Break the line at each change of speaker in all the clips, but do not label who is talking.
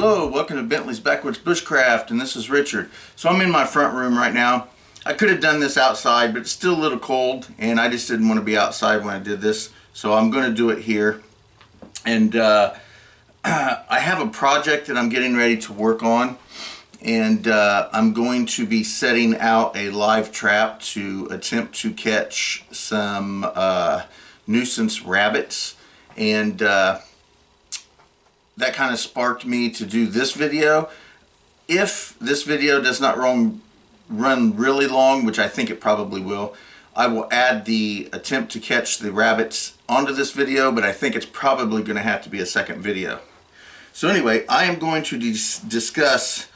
Hello, welcome to Bentley's Backwoods Bushcraft, and this is Richard. So I'm in my front room right now. I could have done this outside, but it's still a little cold, and I just didn't want to be outside when I did this, so I'm going to do it here. And I have a project that I'm getting ready to work on, and I'm going to be setting out a live trap to attempt to catch some nuisance rabbits, and that kind of sparked me to do this video. If this video does not run really long, which I think it probably will, I will add the attempt to catch the rabbits onto this video, but I think it's probably going to have to be a second video. So anyway, I am going to discuss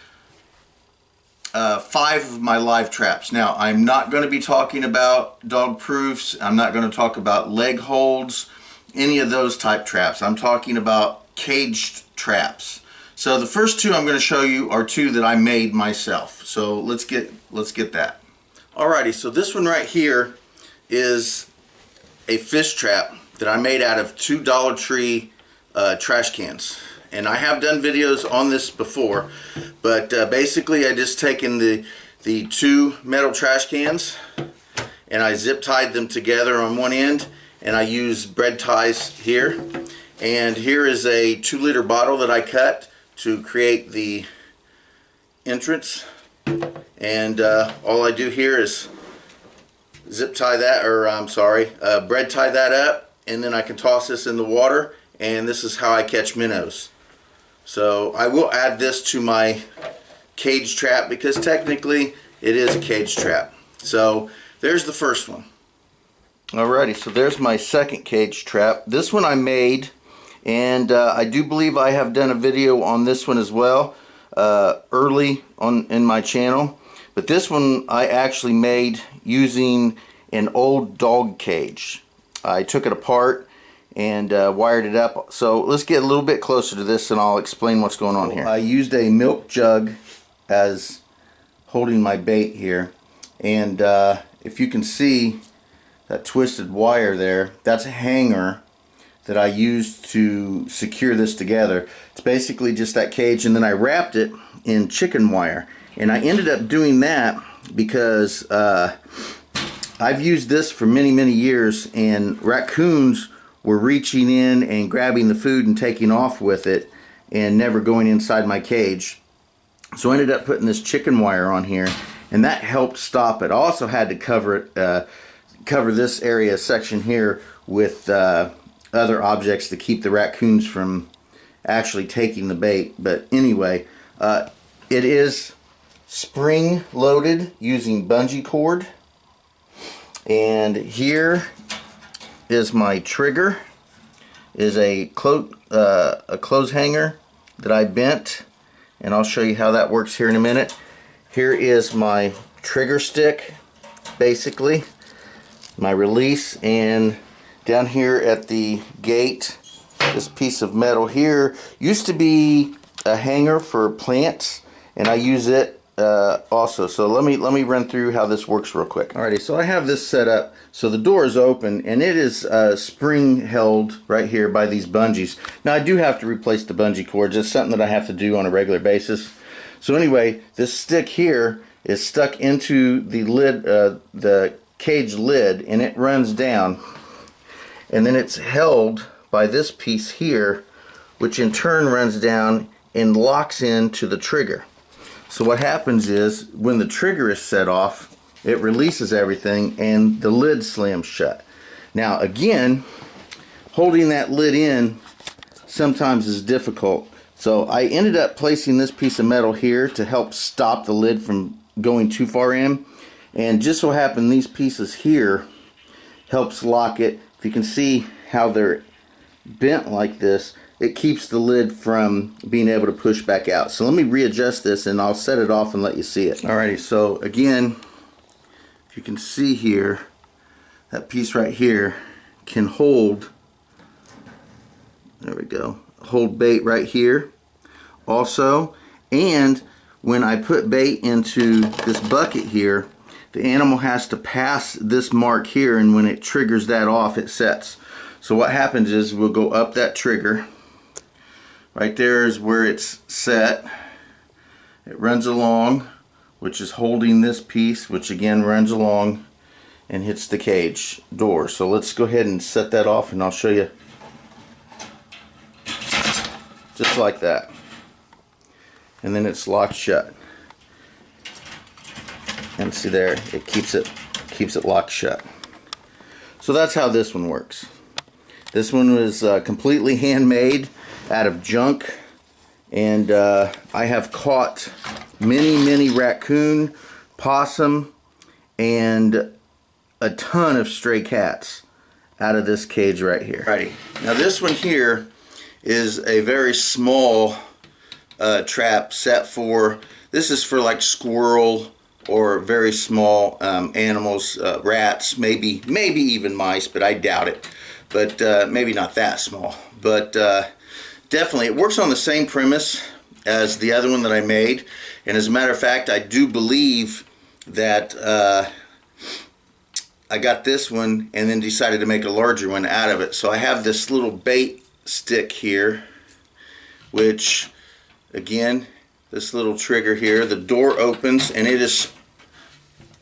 5 of my live traps. Now, I'm not going to be talking about dog proofs. I'm not going to talk about leg holds, any of those type traps. I'm talking about caged traps. So the first 2 I'm going to show you are 2 that I made myself. So let's get that. Alrighty, so this one right here is a fish trap that I made out of 2 Dollar Tree trash cans. And I have done videos on this before, but basically I just taken the 2 metal trash cans and I zip tied them together on one end, and I use bread ties here. And here is a 2-liter bottle that I cut to create the entrance. And all I do here is zip tie that, or I'm sorry, bread tie that up, and then I can toss this in the water, and this is how I catch minnows. So I will add this to my cage trap because technically it is a cage trap. So there's the first one. Alrighty, so there's my second cage trap. This one I made, and I do believe I have done a video on this one as well early on in my channel. But this one I actually made using an old dog cage. I took it apart and wired it up. So let's get a little bit closer to this and I'll explain what's going on here. I used a milk jug as holding my bait here, and if you can see that twisted wire there, that's a hanger that I used to secure this together. It's basically just that cage, and then I wrapped it in chicken wire. And I ended up doing that because I've used this for many years, and raccoons were reaching in and grabbing the food and taking off with it and never going inside my cage. So I ended up putting this chicken wire on here, and that helped stop it. I also had to cover it, cover this area section here with other objects to keep the raccoons from actually taking the bait. But anyway, it is spring loaded using bungee cord, and here is my trigger. Is a clothes hanger that I bent, and I'll show you how that works here in a minute. Here is my trigger stick, basically my release, and down here at the gate, this piece of metal here used to be a hanger for plants, and I use it also. So let me run through how this works real quick. Alrighty, so I have this set up so the door is open, and it is spring held right here by these bungees. Now I do have to replace the bungee cords. It's something that I have to do on a regular basis. So anyway, this stick here is stuck into the lid, the cage lid, and it runs down, and then it's held by this piece here, which in turn runs down and locks into the trigger. So what happens is when the trigger is set off, it releases everything and the lid slams shut. Now again, holding that lid in sometimes is difficult, so I ended up placing this piece of metal here to help stop the lid from going too far in. And just so happen these pieces here helps lock it. If you can see how they're bent like this, it keeps the lid from being able to push back out. So let me readjust this and I'll set it off and let you see it. Alrighty, so again, if you can see here, that piece right here can hold, there we go, hold bait right here also. And when I put bait into this bucket here, the animal has to pass this mark here, and when it triggers that off, it sets. So what happens is we'll go up that trigger, Right there is where it's set. It runs along, which is holding this piece, which again runs along and hits the cage door. So let's go ahead and set that off, and I'll show you. Just like that. And then it's locked shut. And see there, it keeps it locked shut. So that's how this one works. This one was completely handmade out of junk, and I have caught many raccoon, possum, and a ton of stray cats out of this cage right here. Alrighty. Now this one here is a very small trap set for, this is for like squirrel or very small animals, rats, maybe even mice, but I doubt it. But maybe not that small. But definitely, it works on the same premise as the other one that I made. And as a matter of fact, I do believe that I got this one and then decided to make a larger one out of it. So I have this little bait stick here, which, again, this little trigger here, the door opens and it is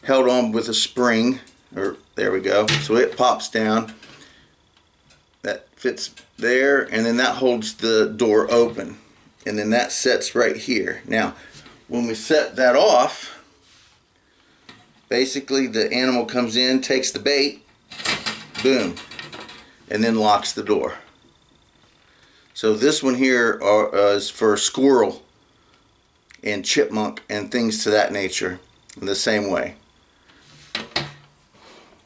held on with a spring, or there we go. So it pops down. That fits there, and then that holds the door open, and then that sets right here. Now when we set that off, basically the animal comes in, takes the bait, boom, and then locks the door. So this one here is for squirrel and chipmunk and things to that nature in the same way.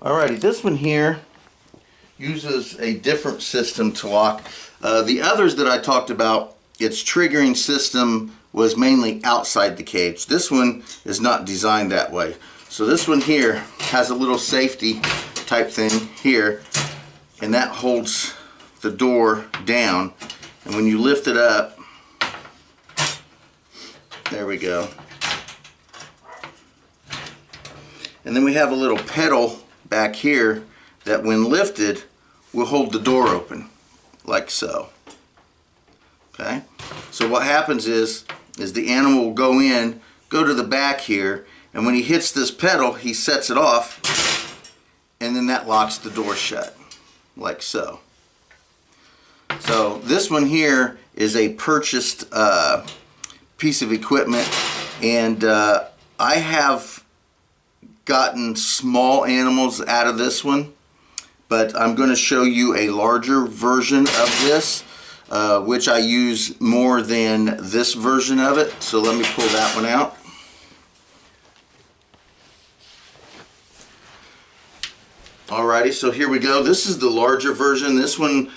Alrighty, this one here uses a different system to lock. The others that I talked about, its triggering system was mainly outside the cage. This one is not designed that way. So this one here has a little safety type thing here, and that holds the door down. And when you lift it up, there we go. And then we have a little pedal back here that when lifted will hold the door open, like so. Okay, so what happens is the animal will go to the back here, and when he hits this pedal, he sets it off, and then that locks the door shut, like so. So this one here is a purchased piece of equipment, and I have gotten small animals out of this one, but I'm going to show you a larger version of this, which I use more than this version of it. So let me pull that one out. Alrighty, so here we go. This is the larger version. This one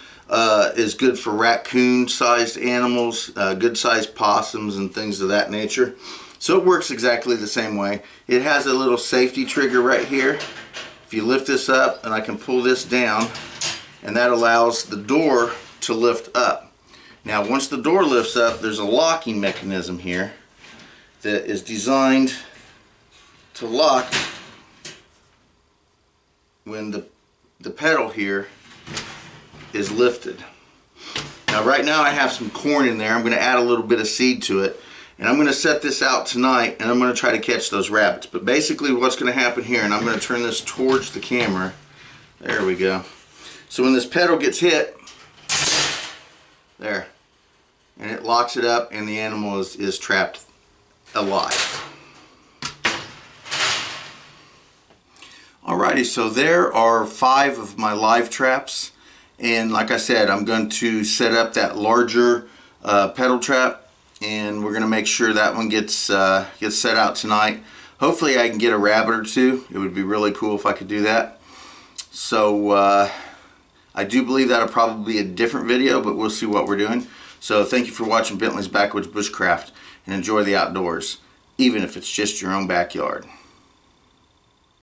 is good for raccoon-sized animals, good-sized possums and things of that nature. So it works exactly the same way. It has a little safety trigger right here. If you lift this up, and I can pull this down, and that allows the door to lift up. Now once the door lifts up, there's a locking mechanism here that is designed to lock when the pedal here is lifted. Now right now I have some corn in there. I'm going to add a little bit of seed to it, and I'm going to set this out tonight, and I'm going to try to catch those rabbits. But basically what's going to happen here, and I'm going to turn this towards the camera. There we go. So when this pedal gets hit, there, and it locks it up, and the animal is trapped alive. Alrighty, so there are 5 of my live traps, and like I said, I'm going to set up that larger pedal trap, and we're going to make sure that one gets set out tonight. Hopefully I can get a rabbit or two. It would be really cool if I could do that. So I do believe that'll probably be a different video, but we'll see what we're doing. So thank you for watching Bentley's Backwoods Bushcraft, and enjoy the outdoors, even if it's just your own backyard.